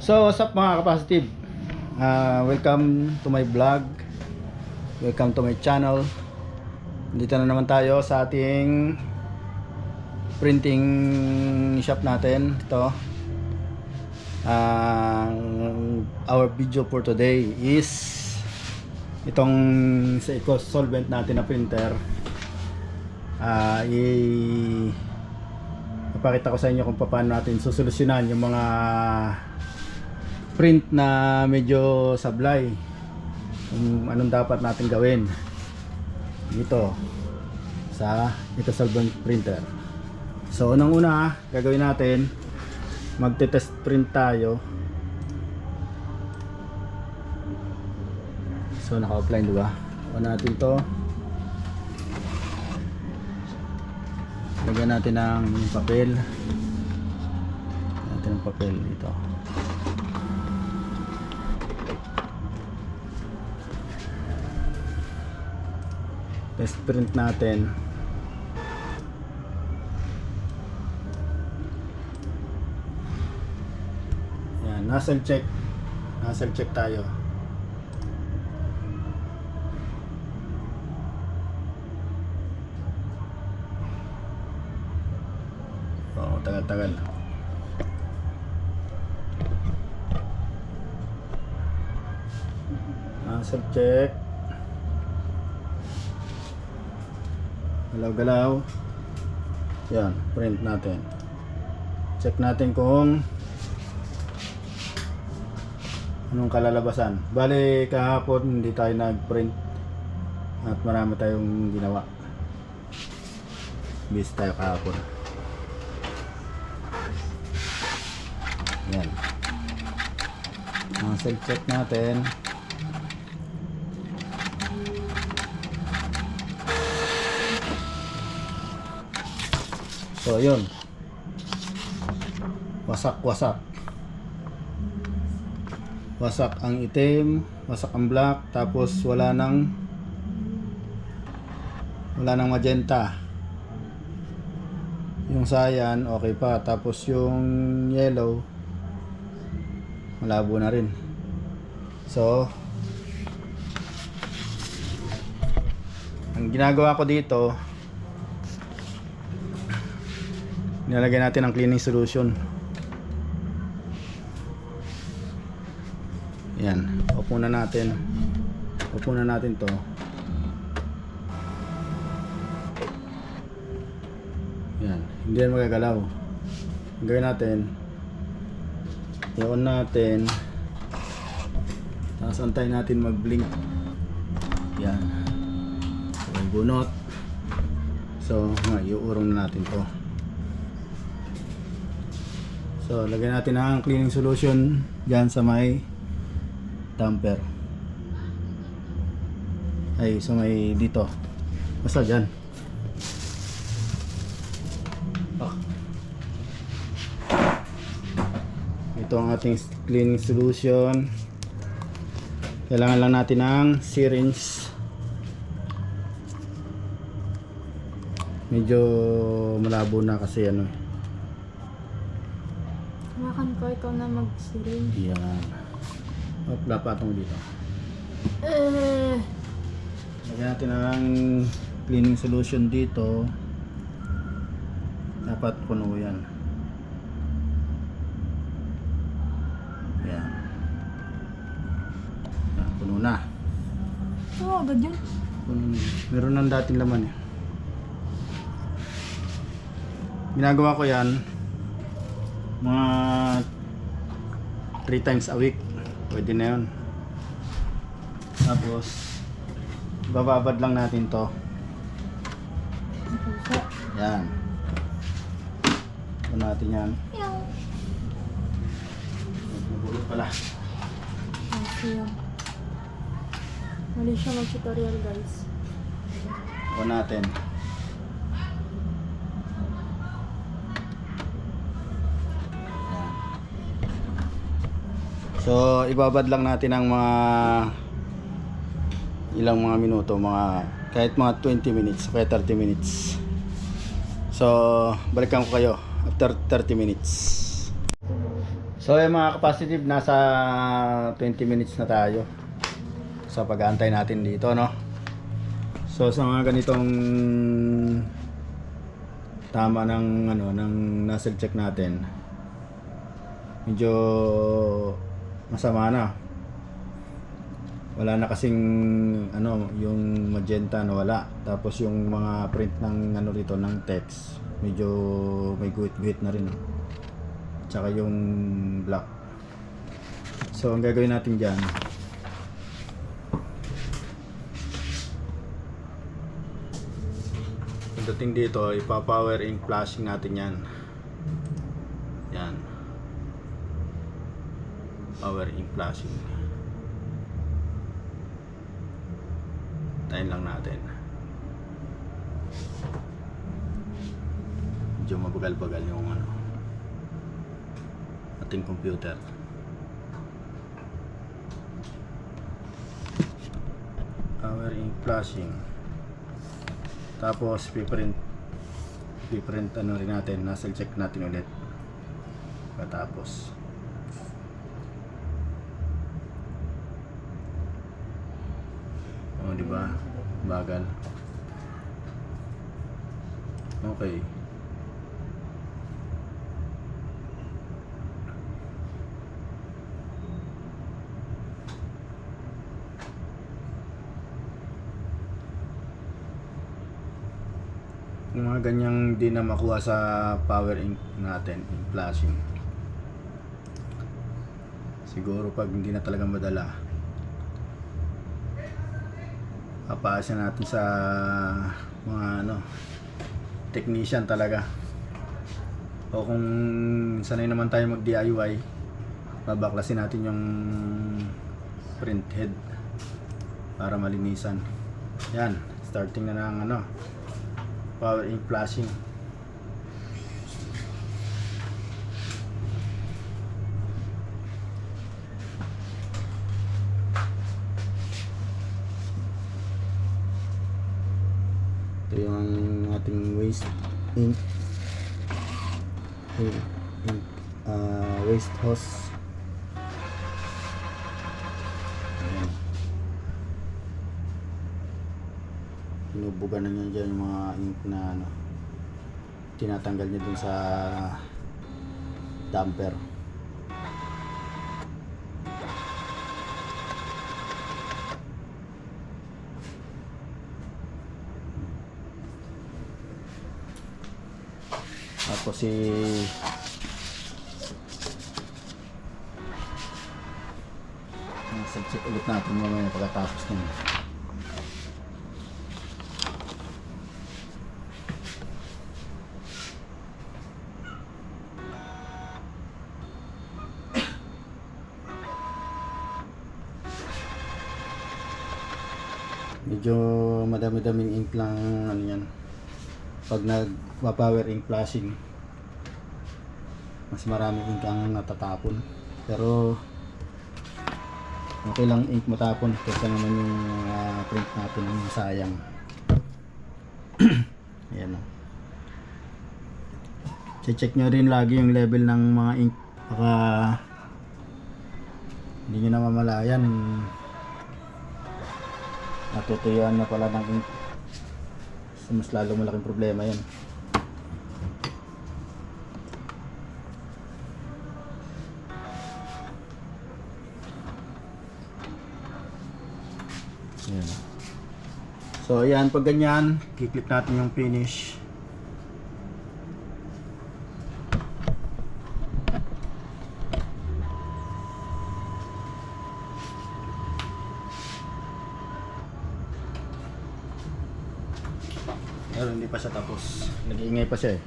So, what's up mga kapasitive? Welcome to my vlog. Welcome to my channel. Dito na naman tayo sa ating printing shop natin. Ito. Our video for today is itong sa eco-solvent natin na printer. Ipakita ko sa inyo kung paano natin susolusyonan yung mga print na medyo sablay, kung anong dapat natin gawin dito sa eco-solvent printer. So unang-una gagawin natin, magte-test print tayo. So naka-offline, diba? O natin to, lagyan natin ng papel. Natin ng papel dito. Test print natin. Yan, nozzle check. Nozzle check tayo. Oh, tagal-tagal. Nozzle check. Galaw-galaw. Yan, print natin. Check natin kung anong kalalabasan. Bale, kahapon hindi tayo nag-print at marami tayong ginawa. Busy tayo kahapon. Yan. Self-check natin. So yun, wasak ang itim, wasak ang black, tapos wala nang magenta. Yung cyan okay pa, tapos yung yellow malabo na rin. So ang ginagawa ko dito, nilalagay natin ang cleaning solution. Yan, upo na natin to. Yan, hindi yan magagalaw. Ang gawin natin, i-on natin, tapos antayin natin mag-blink. Yan, so bunot. So iuurong na natin to. So, lagyan natin ang cleaning solution dyan sa may damper. Ay, sa may dito. Basta dyan. Ito ang ating cleaning solution. Kailangan lang natin ng syringe. Medyo malabo na kasi ano. Makan ko, ikaw na mag-siring. Yan. Wala pa itong dito. Lagyan natin ang cleaning solution dito. Dapat puno yan. Yan. Yan, puno na. Oo, agad yun. Meron ng dating laman eh. Ginagawa ko yan mga 3 times a week. Pwede na yun. Tapos bababad lang natin to. Yan. Ito natin yan. Nabulot pala. Siya. Mali siya mag-tutorial, guys. Ito natin. So, ibabad lang natin ang mga ilang mga minuto, kahit mga 20 minutes, kaya 30 minutes. So, balikan ko kayo after 30 minutes. So yung mga capacitive, nasa 20 minutes na tayo sa pag-aantay natin dito, no? So sa mga ganitong tama ng ano ng nozzle check natin, medyo masama na. Wala na kasing ano, yung magenta na wala. Tapos yung mga print ng ano rito ng text, medyo may guhit-guhit na rin. Tsaka yung black. So ang gagawin natin diyan, pagdating dito, ipa-power ink flashing natin yan. Yan. Power ink flashing. Tayin lang natin. Medyo mabagal-bagal yung ano, ating computer. Power ink flashing. Tapos piprint ano rin natin, nozzle check natin ulit patapos. Oh, di ba? Bagal. Okay. Yung mga ganyang di na makuha sa power ink natin, ink flashing, siguro pag hindi na talaga madala, papaasa natin sa mga ano, technician talaga. O kung sanay naman tayo mag DIY, babaklasin natin yung print head para malinisan. Yan, starting na ng ano, power ink flashing. Ito yung ating waste ink, waste hose. Ayan. Inubugan na niya dyan yung mga ink na ano, tinatanggal niya dun sa damper. Tapos check ulit natin mamaya pagkatapos nyo. Medyo madami-daming ink lang ano yan pag nagpa-power ink flashing. Mas maraming ink ang natatapon, pero okay lang ink matapon kasi naman yung print natin ang sayang. Ayan o. Check nyo rin lagi yung level ng mga ink, baka hindi nyo na mamalayan, natutuyuan na pala ng ink. So, mas lalo malaking problema yan. Ayan. So ayan, pag ganyan, kiklik natin yung finish. Pero hindi pa siya tapos. Nag-iingay pa siya eh.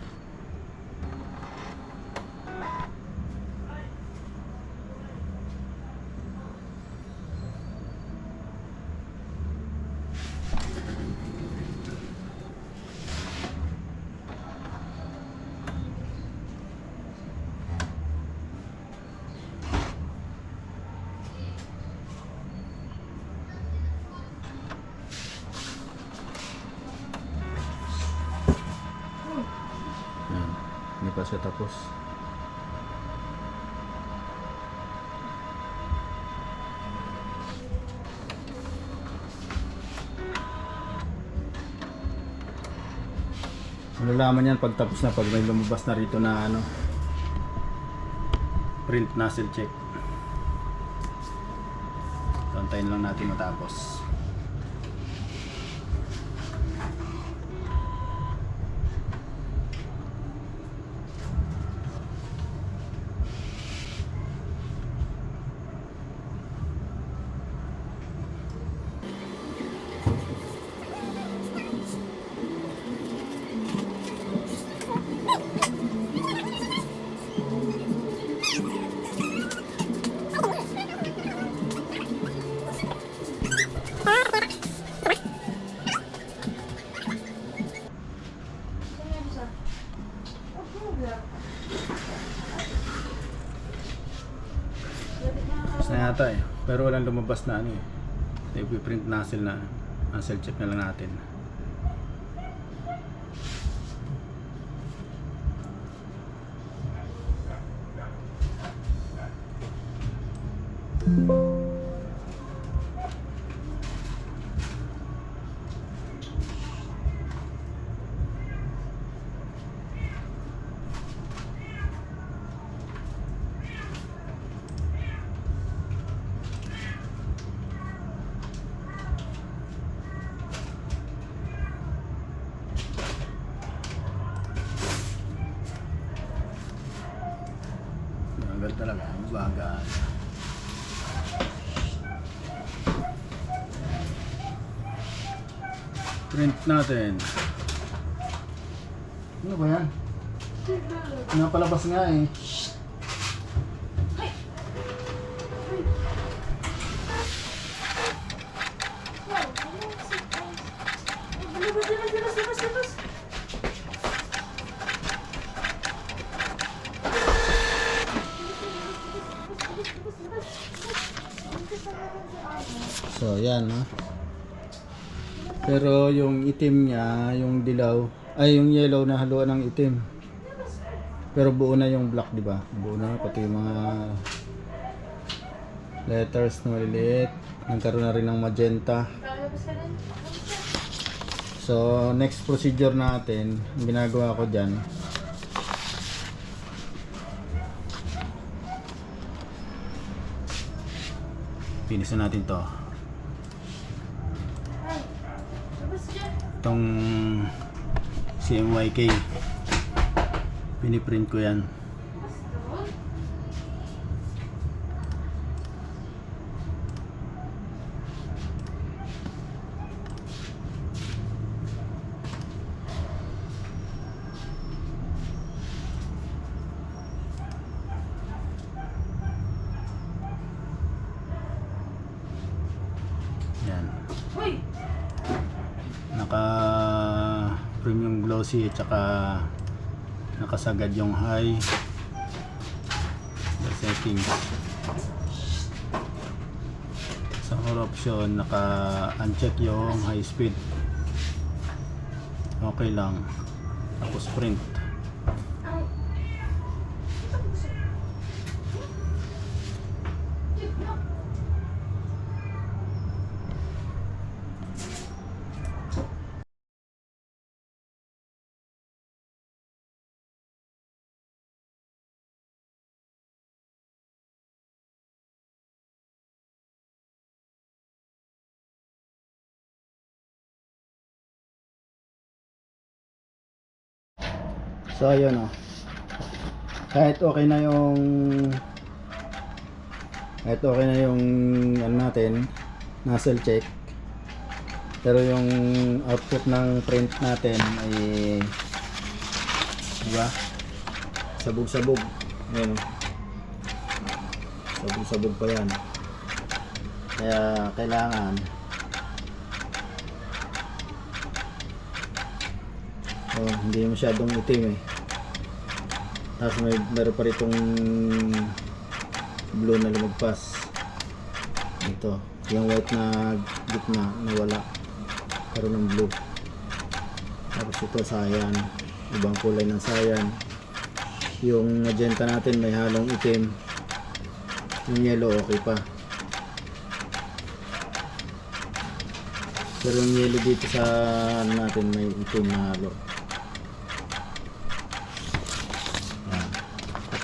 Hindi pa siya tapos. Malalaman yan pag tapos na, pag may lumabas na rito na ano, print nozzle check. So, antayin lang natin matapos. Tapos na yata eh. Pero walang lumabas na ano eh. I-print nozzle na. Nozzle check na lang natin. Bagal talaga, bagal. Print natin. Ano ba yan? Napalabas nga eh. So, yan ha. Pero yung itim niya, yung dilaw, ay yung yellow na haluan ng itim. Pero buo na yung black, di ba? Buo na pati yung mga letters na maliliit. Nagkaroon na rin ng magenta. So, next procedure natin, ang ginagawa ko dyan, finish na natin to. Itong CMYK, piniprint ko yan. Yan. Naka premium glossy at saka nakasagad yung high the settings. Sa all option naka uncheck yung high speed. Okay lang. Tapos print. So ayun oh. Kahit okay na yung ano natin, nozzle check. Pero yung output ng print natin ay diba? Sabog-sabog. Ayun oh. Sabog-sabog pa yan. Kaya kailangan hindi masyadong itim eh. Tapos meron pa ritong blue na lumagpas. Ito, yung white na gitna nawala. Karoon ng blue. Tapos ito cyan, ibang kulay ng cyan. Yung magenta natin may halong itim. Yung yellow okay pa. Pero yung yellow dito sa ano natin may itim na halo.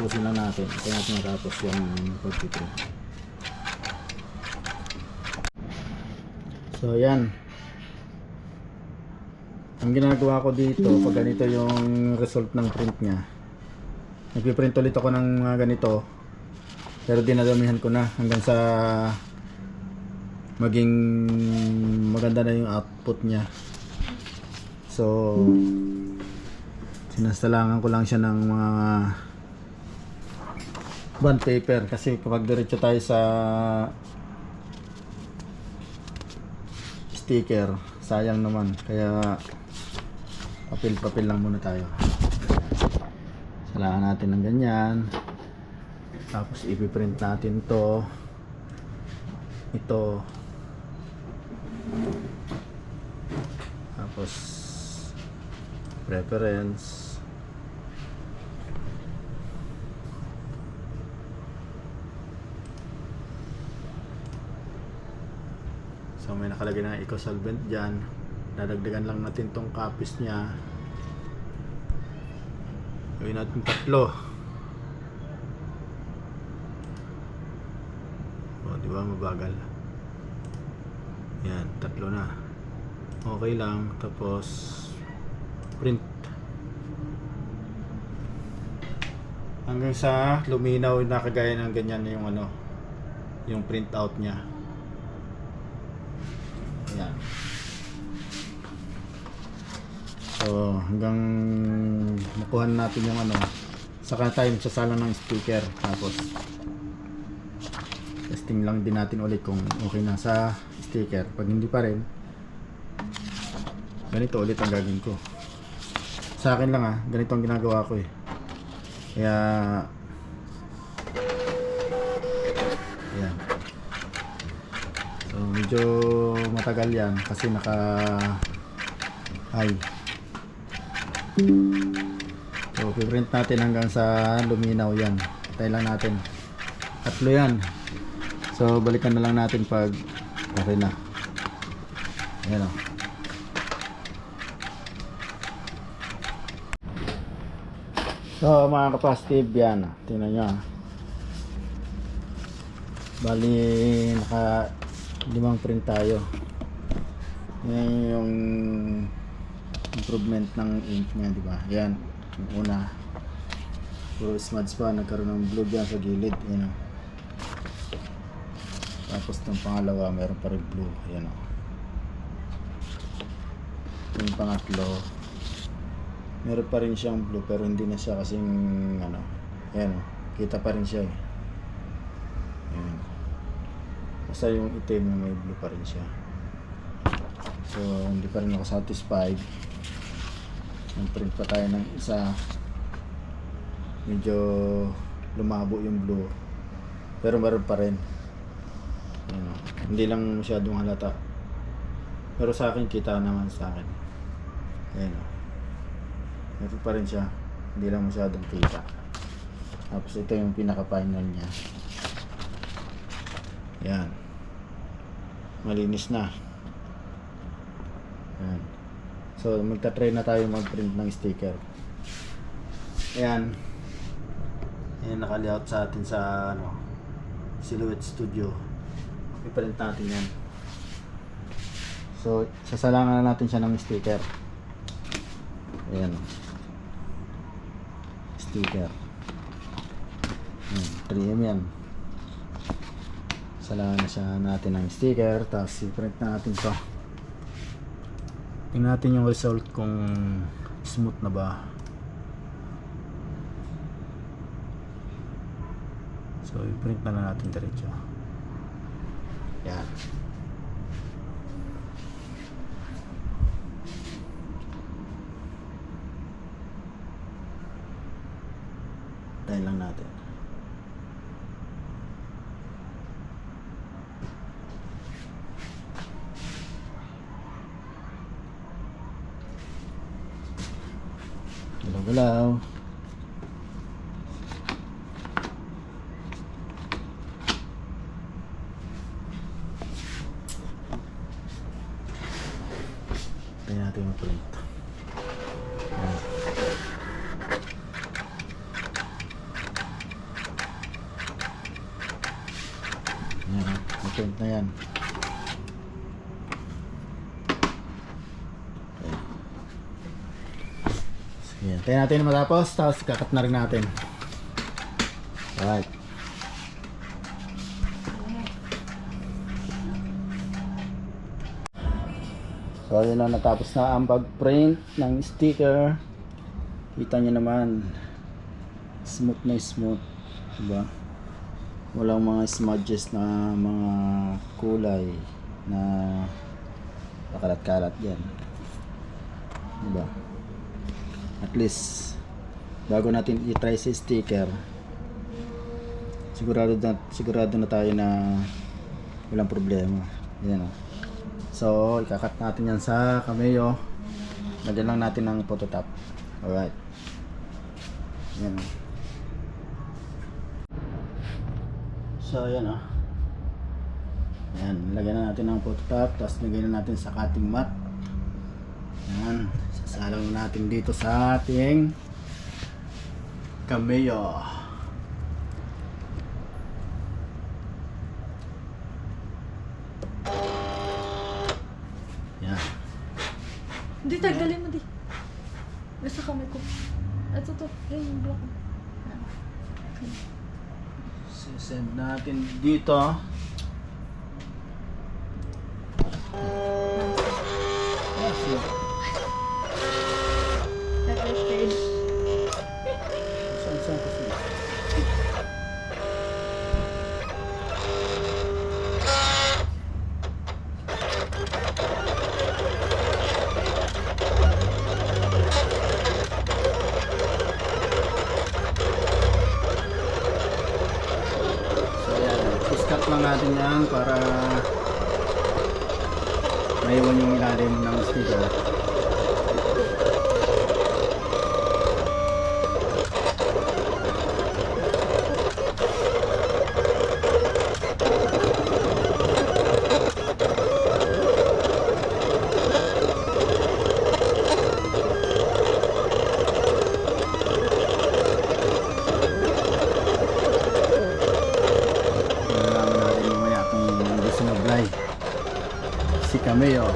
tapusin lang natin. Kaya natin natapos yung pagpiprint. So yan. Ang ginagawa ko dito, pag ganito yung result ng print nya, nagpiprint ulit ako ng mga ganito, pero dinadamihan ko na hanggang sa maging maganda na yung output nya. So sinasalangan ko lang siya ng mga bond paper, kasi kapag diretso tayo sa sticker, sayang naman. Kaya papel lang muna tayo. Salangan natin ng ganyan, tapos ipiprint natin ito, tapos preference, so may nakalagay na eco solvent dyan. Dadagdagan lang natin tong copies nya, gawin natin 3. O, di ba mabagal? Yan, 3 na. Okay lang. Tapos print hanggang sa luminaw na kagaya ng ganyan yung yung print out nya. Yan. So hanggang makuha natin yung saka tayo magsasala ng sticker, tapos testing lang din natin ulit kung okay na sa sticker. Pag hindi pa rin, ganito ulit ang gagawin ko. Sa akin lang ganito ang ginagawa ko Kaya ayan. So medyo matagal yan kasi naka high. So piprint natin hanggang sa luminaw yan. Patay lang natin. 3 yan. So balikan na lang natin pag okay na. Ayan o. So mga kapasitive, yan. Tingnan nyo. Bali naka 5 print tayo. Yan yung improvement ng ink nya, di ba? Yan. Yung una, puro smudge pa, nagkaroon ng blue dyan sa gilid. Yan o. Tapos itong pangalawa, meron pa rin blue. Yan o. Yung pangatlo, meron pa rin siyang blue pero hindi na siya kasing yan o. Kita pa rin siya Yan. Basta yung itim na may blue pa rin siya. So hindi pa rin ako satisfied. Nag-print pa tayo ng isa. Medyo lumabo yung blue, pero meron pa rin. Hindi lang masyadong halata, pero sa akin kita naman sa akin. Ayan o. Meron pa rin siya, hindi lang masyadong kita. Tapos ito yung pinaka final nya. Yan, malinis na. Yan. So magta-try na tayo mag-print ng sticker. Ayan. Ayan, naka-layout sa atin sa Silhouette Studio. I-print natin yan. So sasalangan na natin siya ng sticker. Ayan. Sticker. 3M yan. Salangan na siya natin ng sticker. Tapos i-print na natin to. Tingnan natin yung result kung smooth na ba. So i-print na natin diretso. Yan. Tayo lang natin. Galaw-galaw. Tayo natin yung print. print na yan. Sige, tayo natin matapos, tapos kakat na rin natin. Alright. So yun na, natapos na ang pag-print ng sticker. Kita nyo naman, smooth na smooth, diba? Walang mga smudges na mga kulay na pakalat-kalat yan, diba? At least bago natin i-try si sticker, sigurado na tayo na walang problema. Yan o. So ikakat natin yan sa Cameo. Lagyan lang natin ng phototop. Alright. Yan. So yan o. Yan, lagyan na natin ng phototop, tapos lagyan na natin sa cutting mat. Yan, sasalang natin dito sa ating Cameo. Yan. Hindi, tagdalin mo di. Nasa kamay ko. Ito to. Ay, yung block. Send natin dito. Saan ko sila? Iskat lang natin yan para maiwan yung ilalim ng sticker. Si Cameo.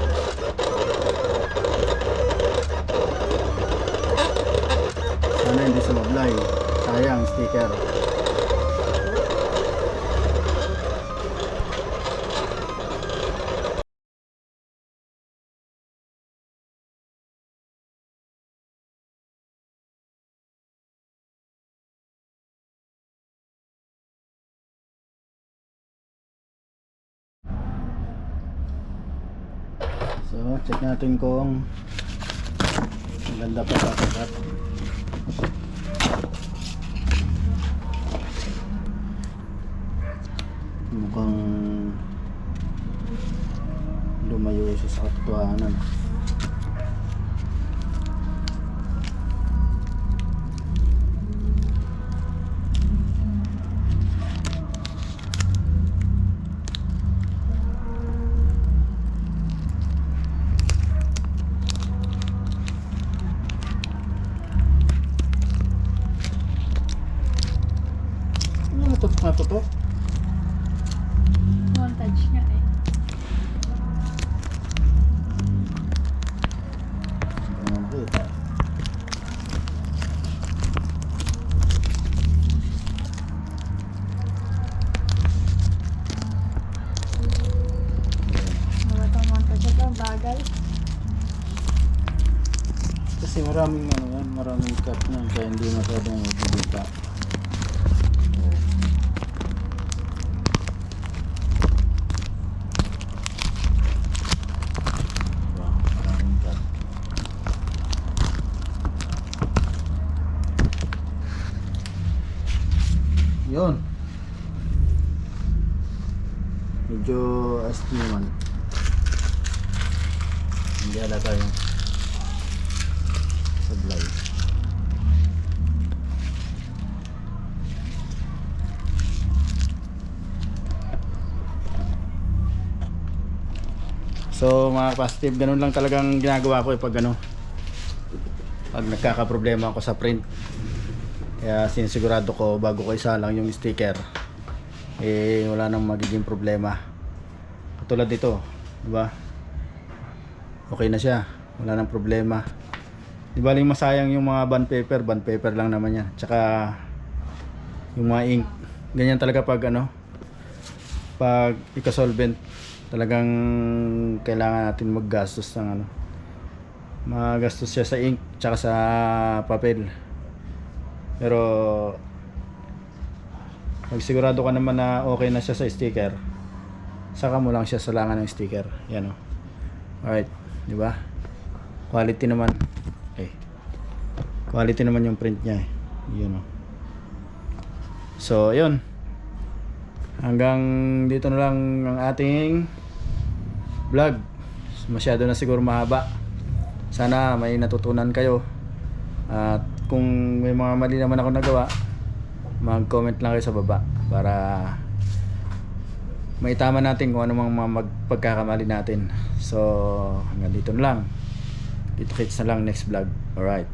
Sana hindi sumablay. Sayang sticker. So, check natin kung maganda pa kakat. Mukhang lumayo siya sa katotohanan. Matutok. Montage nga eh. Okay. Mga itong montage ito, bagal. Kasi maraming ano yan, maraming cut na kaya hindi masyadong magbibigta. Yun. Medyo asti naman. Hindi halata yung sablay. So mga positive, ganun lang talagang ginagawa ko pag ano, pag nagkakaproblema ako sa print. Kaya sinisigurado ko bago ko isalang yung sticker, eh wala nang magiging problema. Katulad dito, di ba? Okay na siya, wala nang problema. Di ba lang masayang yung mga bond paper lang naman yan. Tsaka yung mga ink, ganyan talaga pag ano, pag ika-solvent, talagang kailangan natin maggastos ng ano, magastos siya sa ink tsaka sa papel. Pero pag sigurado ka naman na okay na siya sa sticker, saka mo lang siya salangan ng sticker. Yan o. Alright, di ba? Quality naman. Quality naman yung print niya eh. Yun o. So, yun. Hanggang dito na lang ang ating vlog. Masyado na siguro mahaba. Sana may natutunan kayo. At kung may mga mali naman ako nagawa, mag-comment lang kayo sa baba para maitama natin kung ano mga pagkakamali natin. So, hanggang dito na lang. Dito kits na lang next vlog. Alright.